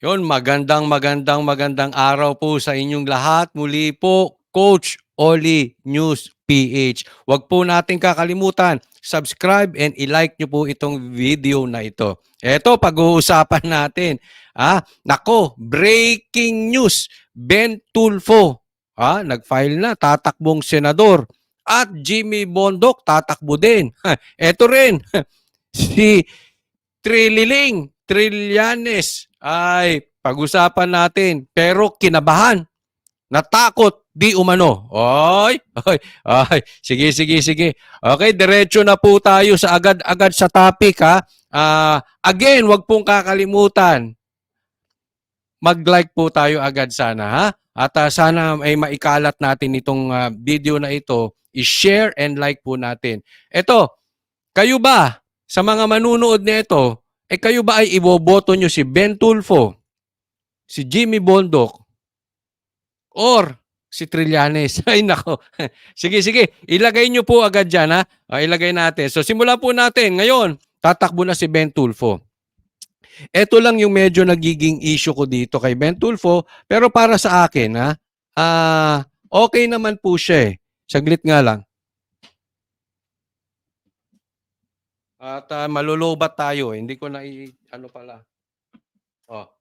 Yon, magandang araw po sa inyong lahat. Muli po, Coach Oli News PH. Huwag po natin kakalimutan, subscribe and i-like nyo po itong video na ito. Ito, pag-uusapan natin. Nako, breaking news. Ben Tulfo, nag-file na, tatakbong senador. At Jimmy Bondoc, tatakbo din. Ito rin, si Trillanes ay pag-usapan natin. Pero kinabahan, natakot, di umano. Oy. Sige. Okay, diretso na po tayo sa agad-agad sa topic ha. Again, wag pong kakalimutan. Mag-like po tayo agad sana ha. At sana ay maikalat natin itong video na ito. I-share and like po natin. Ito, kayo ba sa mga manunood nito, kayo ba ay iboboto nyo si Ben Tulfo, si Jimmy Bondoc, or si Trillanes? Ay nako. Sige. Ilagay nyo po agad dyan ha. Ilagay natin. So simulan po natin. Ngayon, tatakbo na si Ben Tulfo. Ito lang yung medyo nagiging issue ko dito kay Ben Tulfo. Pero para sa akin, okay naman po siya eh. Saglit nga lang. At malulubat tayo. Hindi ko na ano pala.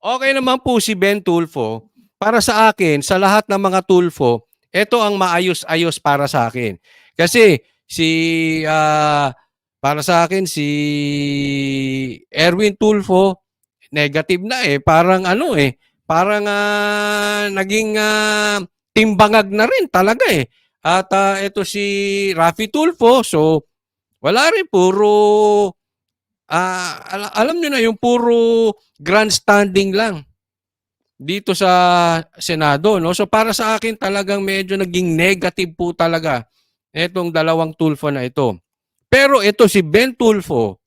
Okay naman po si Ben Tulfo. Para sa akin, sa lahat ng mga Tulfo, ito ang maayos-ayos para sa akin. Kasi para sa akin si Erwin Tulfo negative na eh. Parang parang naging timbangag na rin talaga eh. At ito si Raffy Tulfo, so wala rin, puro alam niyo na yung puro grandstanding lang dito sa Senado, no? So para sa akin talagang medyo naging negative po talaga itong dalawang Tulfo na ito. Pero ito si Ben Tulfo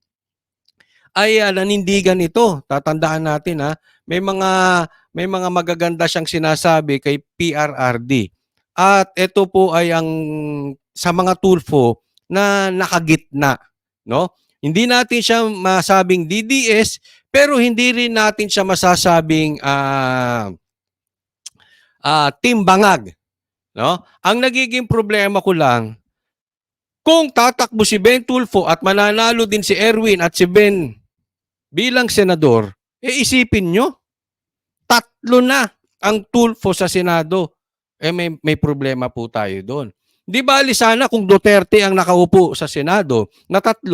ay nanindigan ito. Tatandaan natin may mga magaganda siyang sinasabi kay PRRD. At ito po ay ang sa mga Tulfo na nakagitna, no? Hindi natin siya masabing DDS, pero hindi rin natin siya masasabing timbangag, no? Ang nagiging problema ko lang, kung tatakbo si Ben Tulfo at mananalo din si Erwin at si Ben bilang senador, isipin nyo, 3 na ang Tulfo sa Senado. May problema po tayo doon. Di bali sana kung Duterte ang nakaupo sa Senado na 3,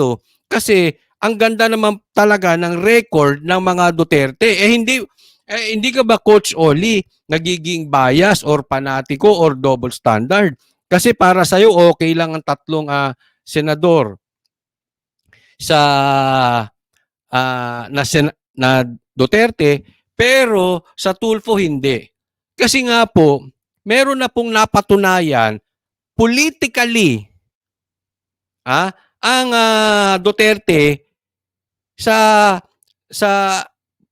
kasi ang ganda naman talaga ng record ng mga Duterte. Hindi ka ba, Coach Oli, nagiging bias or panatiko or double standard? Kasi para sa'yo, okay lang ang 3 senador sa na Duterte, pero sa Tulfo hindi. Kasi nga po, meron na pong napatunayan politically ang Duterte sa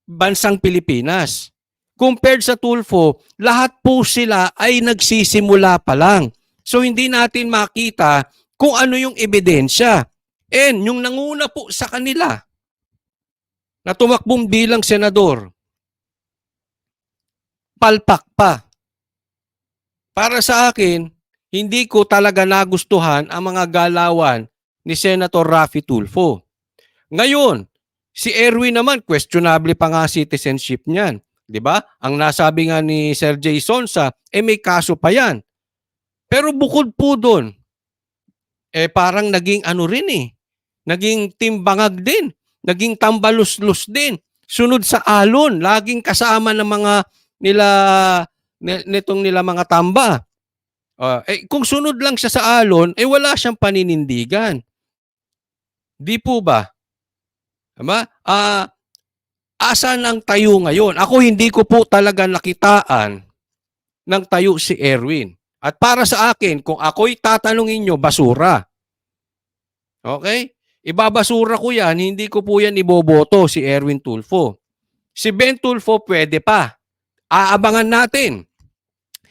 bansang Pilipinas. Compared sa Tulfo, lahat po sila ay nagsisimula pa lang. So hindi natin makita kung ano yung ebidensya. And yung nanguna po sa kanila na tumakbong bilang senador, palpak pa. Para sa akin, hindi ko talaga nagustuhan ang mga galawan ni Senator Raffy Tulfo. Ngayon, si Erwin naman, questionable pa nga citizenship niyan. 'Di ba? Ang nasabi nga ni Sir Jay Sonsa, may kaso pa yan. Pero bukod po doon, parang naging naging timbangag din. Naging tambalus-lus din. Sunod sa alon, laging kasama ng mga nitong mga tamba. Kung sunod lang siya sa alon, wala siyang paninindigan. Di po ba? Diba? Asan ang tayo ngayon? Ako hindi ko po talaga nakitaan ng tayo si Erwin. At para sa akin, kung ako'y tatanungin nyo, basura. Okay? Ibabasura ko yan, hindi ko po yan iboboto si Erwin Tulfo. Si Ben Tulfo pwede pa. Aabangan natin.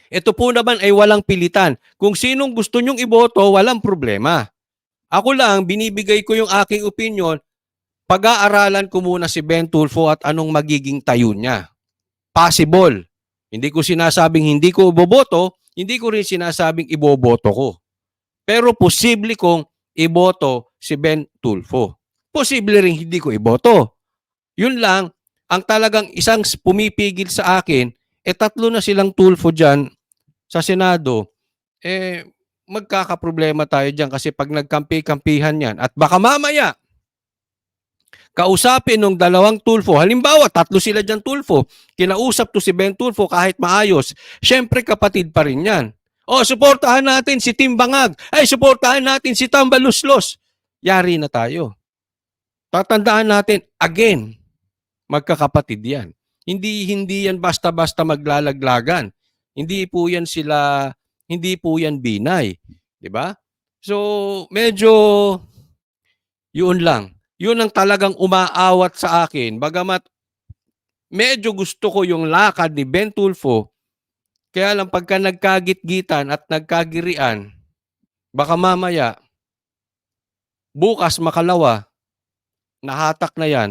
Ito po naman ay walang pilitan. Kung sinong gusto nyong iboto, walang problema. Ako lang, binibigay ko yung aking opinion, pag-aaralan ko muna si Ben Tulfo at anong magiging tayo niya. possible. Hindi ko sinasabing hindi ko iboboto, hindi ko rin sinasabing iboboto ko. Pero posible kong iboto si Ben Tulfo. Posible rin hindi ko iboto. Yun lang, ang talagang isang pumipigil sa akin, tatlo na silang Tulfo dyan sa Senado, magkakaproblema tayo dyan kasi pag nagkampi-kampihan yan at baka mamaya, kausapin ng dalawang Tulfo, halimbawa tatlo sila dyan Tulfo, kinausap to si Ben Tulfo kahit maayos, syempre kapatid pa rin yan. O, suportahan natin si Tim Bangag, suportahan natin si Tambaluslos. Yari na tayo. Tatandaan natin, again, magkakapatid yan. Hindi yan basta-basta maglalaglagan. Hindi po yan binay, 'di ba? So, medyo yun lang. Yun ang talagang umaawat sa akin. Bagamat medyo gusto ko yung lakad ni Ben Tulfo, kaya lang pagka nagkagit-gitan at nagkagirian, baka mamaya bukas makalawa nahatak na yan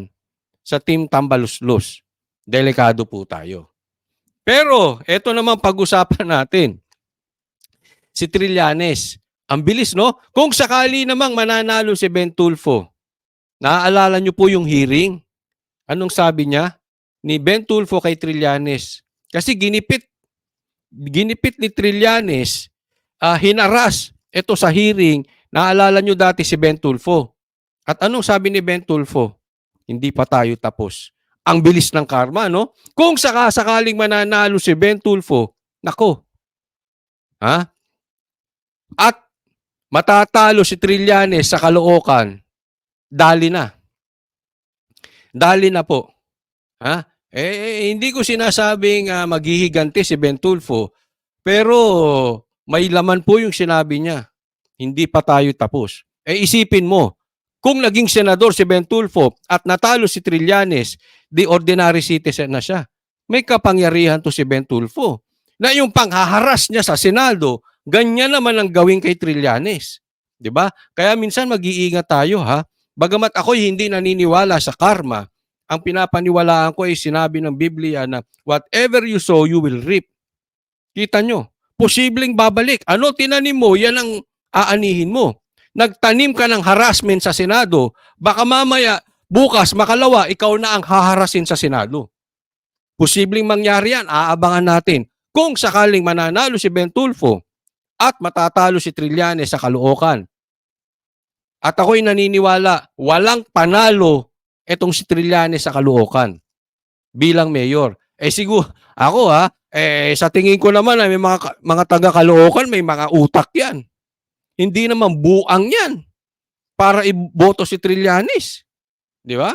sa Team Tambaluslos. Delikado po tayo. Pero, eto naman pag-usapan natin. Si Trillanes. Ang bilis, no? Kung sakali namang mananalo si Ben Tulfo, naaalala niyo po yung hearing? Anong sabi niya? Ni Ben Tulfo kay Trillanes. Kasi ginipit ni Trillanes, hinaras ito sa hearing. Naaalala niyo dati si Ben Tulfo. At anong sabi ni Ben Tulfo? Hindi pa tayo tapos. Ang bilis ng karma, no? Kung sakaling mananalo si Ben Tulfo, nako. At matatalo si Trillanes sa Caloocan, dali na. Dali na po. Hindi ko sinasabing maghihiganti si Ben Tulfo, pero may laman po yung sinabi niya. Hindi pa tayo tapos. Isipin mo, kung naging senador si Ben Tulfo at natalo si Trillanes, di ordinary citizen na siya. May kapangyarihan to si Ben Tulfo. Na yung panghaharas niya sa Senado, ganyan naman ang gawin kay Trillanes. 'Di ba? Kaya minsan mag-iingat tayo ha. Bagamat ako hindi naniniwala sa karma, ang pinapaniwalaan ko ay sinabi ng Biblia na whatever you sow, you will reap. Kita nyo, posibleng babalik. Ano tinanim mo, yan ang aanihin mo. Nagtanim ka ng harassment sa Senado, baka mamaya, bukas, makalawa, ikaw na ang haharasin sa Senado. Posibleng mangyari yan, aabangan natin. Kung sakaling mananalo si Ben Tulfo at matatalo si Trillanes sa Caloocan. At ako'y naniniwala, walang panalo itong si Trillanes sa Caloocan bilang mayor. Siguro, ako sa tingin ko naman may mga taga Caloocan, may mga utak yan. Hindi naman buang yan para iboto si Trillanes. Di ba?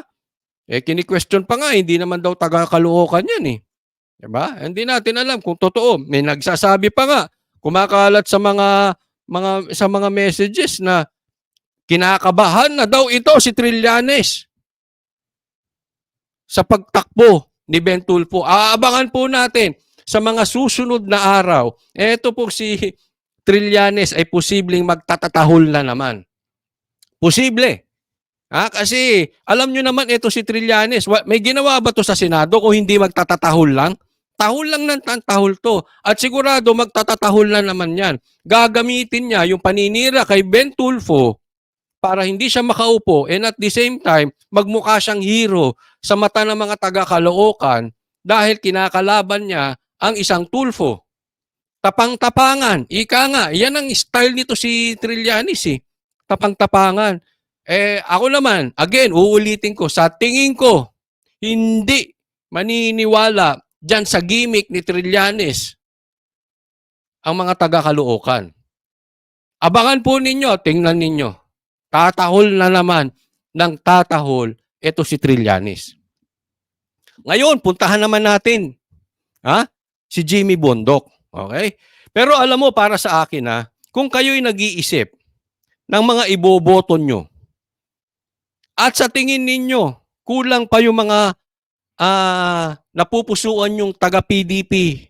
Kini-question pa nga, hindi naman daw taga Caloocan yan eh. Di ba? Hindi natin alam kung totoo. May nagsasabi pa nga, kumakalat sa mga messages na kinakabahan na daw ito si Trillanes sa pagtakbo ni Ben Tulfo. Aabangan po natin sa mga susunod na araw. Ito po si Trillanes ay posibleng magtatatahol na naman. Posible. Kasi alam nyo naman ito si Trillanes, may ginawa ba to sa Senado kung hindi magtatatahol lang? Tahol lang ng tahol to. At sigurado magtatatahol na naman yan. Gagamitin niya yung paninira kay Ben Tulfo para hindi siya makaupo and at the same time, magmukha siyang hero sa mata ng mga taga-Caloocan dahil kinakalaban niya ang isang Tulfo. Tapang-tapangan. Ika nga, yan ang style nito si Trillanes eh. Tapang-tapangan. Ako naman, again, uulitin ko, sa tingin ko, hindi maniniwala dyan sa gimmick ni Trillanes ang mga taga-Caloocan. Abangan po ninyo, tingnan ninyo. Tatahol na naman ng tatahol ito si Trillanes. Ngayon, puntahan naman natin si Jimmy Bondoc. Okay? Pero alam mo, para sa akin kung kayo'y nag-iisip ng mga iboboto nyo at sa tingin ninyo, kulang pa yung mga napupusuan yung taga-PDP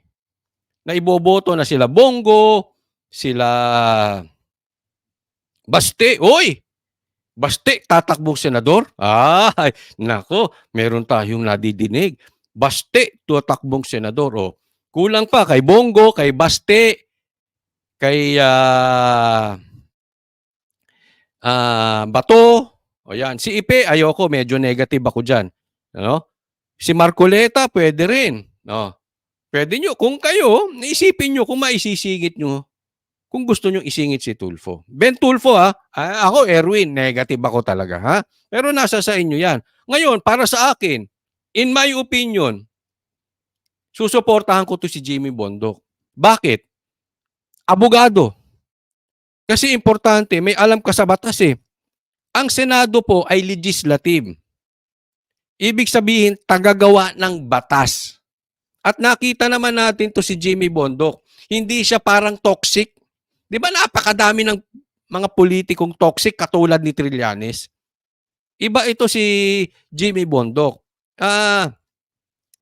na iboboto na sila Bongo, sila Baste. Oy! Baste, tatakbong senador? Nako, meron tayong nadidinig. Baste, tutakbong senador. O, kulang pa kay Bongo, kay Baste, kay Bato. O yan. Si Ipe, ayoko, medyo negative ako dyan. Ano? Si Marcoleta, pwede rin. No? Pwede nyo, kung kayo, naisipin nyo kung maisisingit nyo, kung gusto nyo isingit si Tulfo. Ben Tulfo ako Erwin, negative ako talaga ha. Pero nasa sa inyo yan. Ngayon, para sa akin, in my opinion, susuportahan ko to si Jimmy Bondoc. Bakit? Abogado. Kasi importante, may alam ka sa batas eh. Ang Senado po ay legislative. Ibig sabihin, tagagawa ng batas. At nakita naman natin to si Jimmy Bondoc. Hindi siya parang toxic. Di ba napakadami ng mga politikong toxic katulad ni Trillanes? Iba ito si Jimmy Bondoc.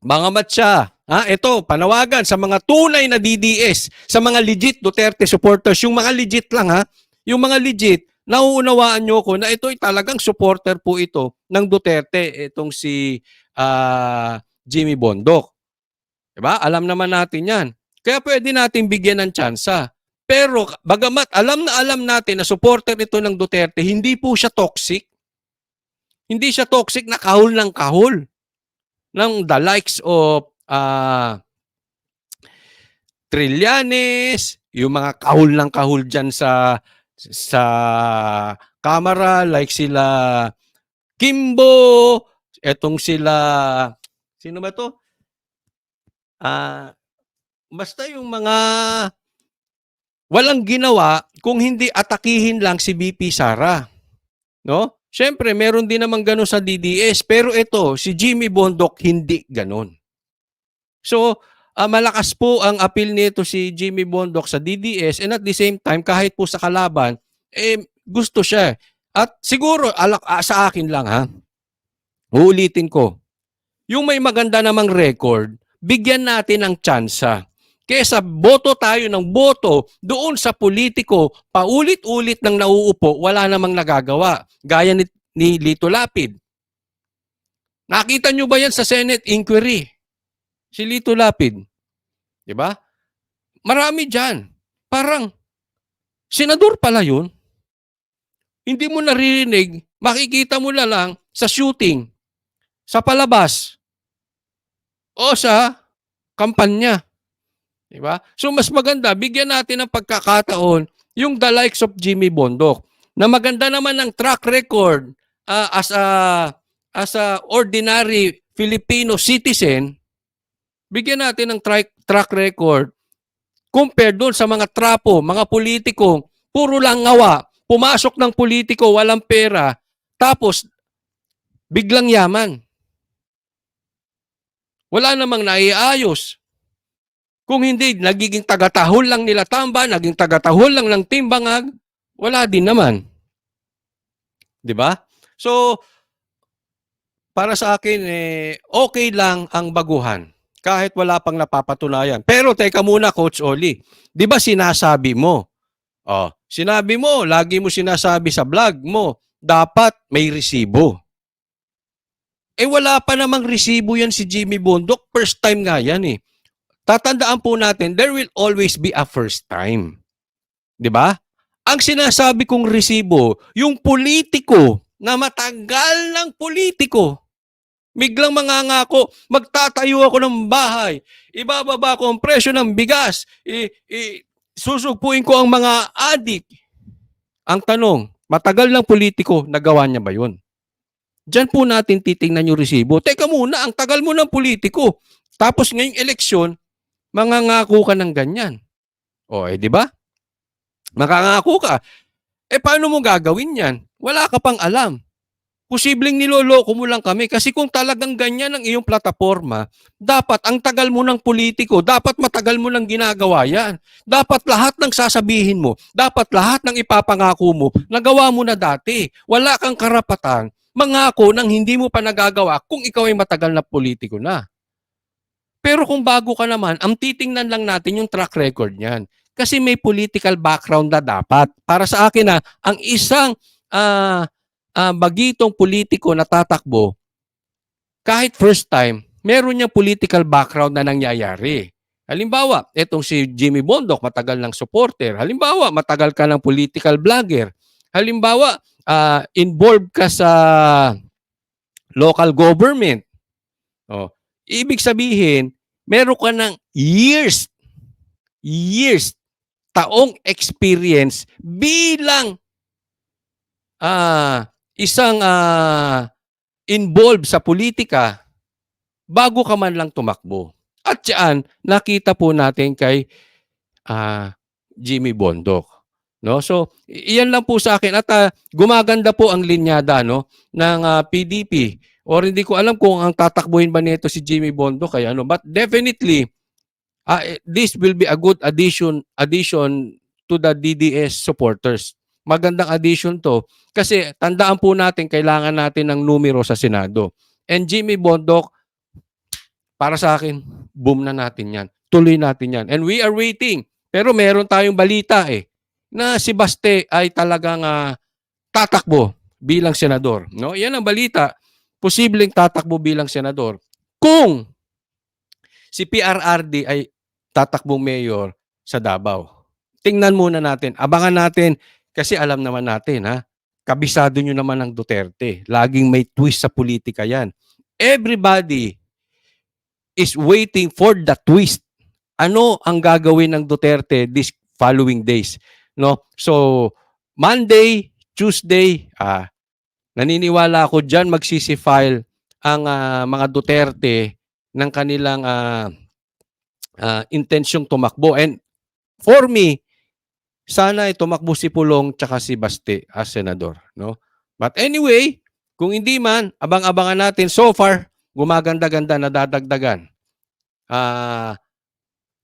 Mga matcha. Ito, panawagan sa mga tunay na DDS, sa mga legit Duterte supporters, yung mga legit lang yung mga legit, nauunawaan nyo ko na ito'y talagang supporter po ito ng Duterte, itong si Jimmy Bondoc. Diba? Alam naman natin yan. Kaya pwede natin bigyan ng tsansa. Pero bagamat alam natin na supporter ito ng Duterte, hindi po siya toxic. Hindi siya toxic na kahul ng kahul ng the likes of Trillanes, yung mga kahul ng kahul dyan sa kamera, like sila Kimbo, etong sila, sino ba to? Basta yung mga walang ginawa kung hindi atakihin lang si BP Sara. No? Siyempre, meron din naman ganun sa DDS. Pero ito, si Jimmy Bondoc, hindi ganun. So, malakas po ang appeal nito si Jimmy Bondoc sa DDS and at the same time, kahit po sa kalaban, gusto siya. At siguro, sa akin lang uulitin ko, yung may maganda namang record, bigyan natin ng tsansa. Kesa boto tayo ng boto doon sa politiko, paulit-ulit nang nauupo, wala namang nagagawa. Gaya ni Lito Lapid. Nakita nyo ba yan sa Senate inquiry? Si Lito Lapid. Diba? Marami dyan. Parang, senador pala yun. Hindi mo naririnig, makikita mo na lang sa shooting, sa palabas, o sa kampanya. Diba? So mas maganda, bigyan natin ng pagkakataon yung the likes of Jimmy Bondoc na maganda naman ng track record as a ordinary Filipino citizen, bigyan natin ng track record compared doon sa mga trapo, mga politiko, puro lang ngawa, pumasok ng politiko, walang pera, tapos biglang yaman. Wala namang naiayos. Kung hindi, nagiging tagatahol lang nila tamba, naging tagatahol lang ng timbangag, wala din naman. Diba? So, para sa akin, okay lang ang baguhan. Kahit wala pang napapatunayan. Pero teka muna, Coach Oli. Di ba sinasabi mo? Sinabi mo, lagi mo sinasabi sa vlog mo, dapat may resibo. Wala pa namang resibo yan si Jimmy Bondoc. First time nga yan Tatandaan po natin, there will always be a first time. 'Di ba? Ang sinasabi kong resibo, yung politiko na matagal ng politiko, biglang mangangako, magtatayo ako ng bahay, ibababa ko ang presyo ng bigas, susugpuin ko ang mga adik. Ang tanong, matagal ng politiko, nagawa niya ba yun? Diyan po natin titingnan yung resibo. Teka muna, ang tagal mo ng politiko. Tapos ngayong eleksyon, mangangako ka ng ganyan. Di ba? Makangako ka. Paano mo gagawin yan? Wala ka pang alam. Posibleng niloloko mo lang kami kasi kung talagang ganyan ang iyong plataforma, dapat ang tagal mo ng politiko, dapat matagal mo ng ginagawa yan. Dapat lahat ng sasabihin mo, dapat lahat ng ipapangako mo, nagawa mo na dati. Wala kang karapatan mangako nang hindi mo pa nagagawa kung ikaw ay matagal na politiko na. Pero kung bago ka naman, ang titingnan lang natin yung track record niyan. Kasi may political background na dapat. Para sa akin ang isang bagitong politiko na tatakbo, kahit first time, meron niyang political background na nangyayari. Halimbawa, etong si Jimmy Bondoc, matagal ng supporter. Halimbawa, matagal ka ng political vlogger. Halimbawa, involved ka sa local government. Oh, ibig sabihin, meron ka ng years, taong experience bilang isang involved sa politika bago ka man lang tumakbo. At yan, nakita po natin kay Jimmy Bondoc. No? So, iyan lang po sa akin. At gumaganda po ang linyada, no, ng PDP. Or hindi ko alam kung ang tatakbuhin ba nito si Jimmy Bondoc kay ano. But definitely, this will be a good addition to the DDS supporters. Magandang addition to. Kasi tandaan po natin, kailangan natin ng numero sa Senado. And Jimmy Bondoc, para sa akin, boom na natin yan. Tuloy natin yan. And we are waiting. Pero meron tayong balita na si Baste ay talagang tatakbo bilang senador. No? Yan ang balita. Posibleng tatakbo bilang senador kung si PRRD ay tatakbong mayor sa Davao. Tingnan muna natin. Abangan natin kasi alam naman natin, kabisado nyo naman ng Duterte. Laging may twist sa politika yan. Everybody is waiting for the twist. Ano ang gagawin ng Duterte this following days? No? So, Monday, Tuesday, naniniwala ako dyan magsisifile ang mga Duterte ng kanilang intensyong tumakbo. And for me, sana ay tumakbo si Pulong tsaka si Baste as senador. No? But anyway, kung hindi man, abang-abangan natin. So far, gumaganda-ganda, nadadagdagan.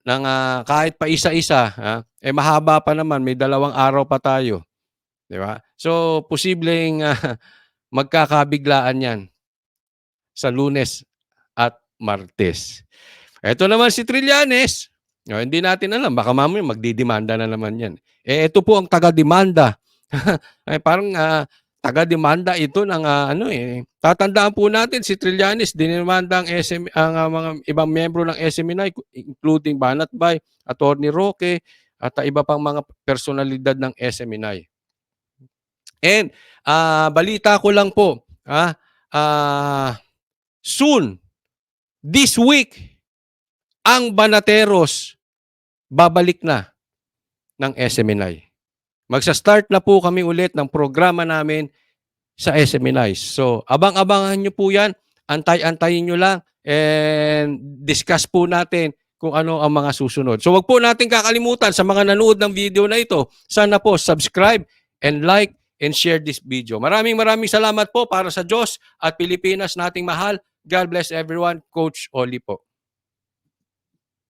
Ng kahit pa isa-isa, mahaba pa naman, may 2 araw pa tayo. Di ba? So, posibleng magkakabiglaan yan sa Lunes at Martes. Ito naman si Trillanes. Hindi natin alam, baka mamaya magdidemanda na naman yan. Ito po ang taga-demanda. Parang taga-demanda ito ng tatandaan po natin si Trillanes, dinemanda ang mga ibang miyembro ng SMNI, including Banat Bay, Attorney Roque, at iba pang mga personalidad ng SMNI. And balita ko lang po, soon, this week, ang Banateros babalik na ng SMNI. Magsa-start na po kami ulit ng programa namin sa SMNI. So, abang-abangan nyo po yan. Antay-antayin nyo lang and discuss po natin kung ano ang mga susunod. So, wag po natin kakalimutan sa mga nanood ng video na ito. Sana po subscribe and like and share this video. Maraming salamat po para sa Diyos at Pilipinas nating mahal. God bless everyone. Coach Oli po.